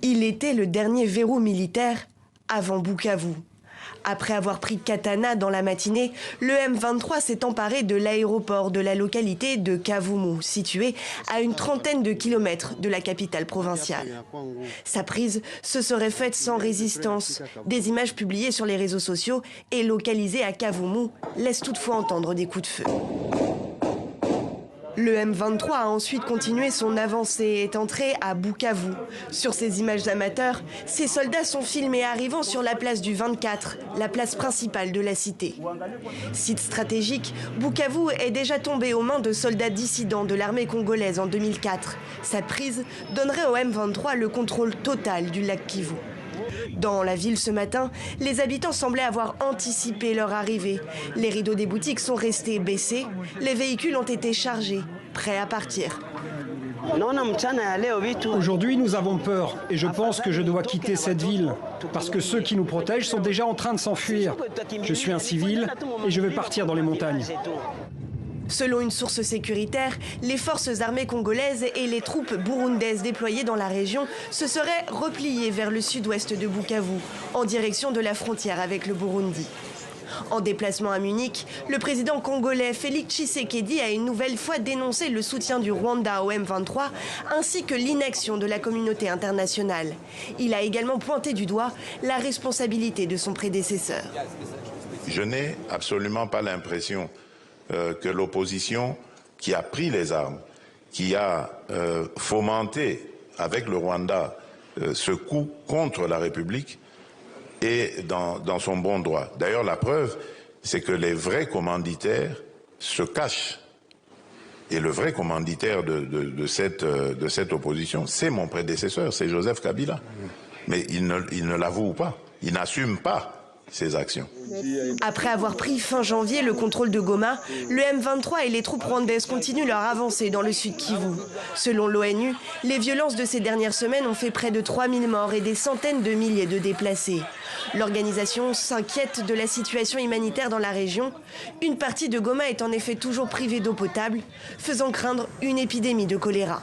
Il était le dernier verrou militaire avant Bukavu. Après avoir pris Katana dans la matinée, le M23 s'est emparé de l'aéroport de la localité de Kavumu, situé à une trentaine de kilomètres de la capitale provinciale. Sa prise se serait faite sans résistance. Des images publiées sur les réseaux sociaux et localisées à Kavumu laissent toutefois entendre des coups de feu. Le M23 a ensuite continué son avancée et est entré à Bukavu. Sur ces images amateurs, ces soldats sont filmés arrivant sur la place du 24, la place principale de la cité. Site stratégique, Bukavu est déjà tombé aux mains de soldats dissidents de l'armée congolaise en 2004. Sa prise donnerait au M23 le contrôle total du lac Kivu. Dans la ville ce matin, les habitants semblaient avoir anticipé leur arrivée. Les rideaux des boutiques sont restés baissés, les véhicules ont été chargés, prêts à partir. Aujourd'hui, nous avons peur et je pense que je dois quitter cette ville parce que ceux qui nous protègent sont déjà en train de s'enfuir. Je suis un civil et je veux partir dans les montagnes. Selon une source sécuritaire, les forces armées congolaises et les troupes burundaises déployées dans la région se seraient repliées vers le sud-ouest de Bukavu, en direction de la frontière avec le Burundi. En déplacement à Munich, le président congolais Félix Tshisekedi a une nouvelle fois dénoncé le soutien du Rwanda au M23 ainsi que l'inaction de la communauté internationale. Il a également pointé du doigt la responsabilité de son prédécesseur. Je n'ai absolument pas l'impression que l'opposition qui a pris les armes, qui a fomenté avec le Rwanda ce coup contre la République est dans son bon droit. D'ailleurs, la preuve, c'est que les vrais commanditaires se cachent. Et le vrai commanditaire de cette opposition, c'est mon prédécesseur, c'est Joseph Kabila. Mais il ne l'avoue pas, il n'assume pas ses actions. Après avoir pris fin janvier le contrôle de Goma, le M23 et les troupes rwandaises continuent leur avancée dans le sud Kivu. Selon l'ONU, les violences de ces dernières semaines ont fait près de 3000 morts et des centaines de milliers de déplacés. L'organisation s'inquiète de la situation humanitaire dans la région. Une partie de Goma est en effet toujours privée d'eau potable, faisant craindre une épidémie de choléra.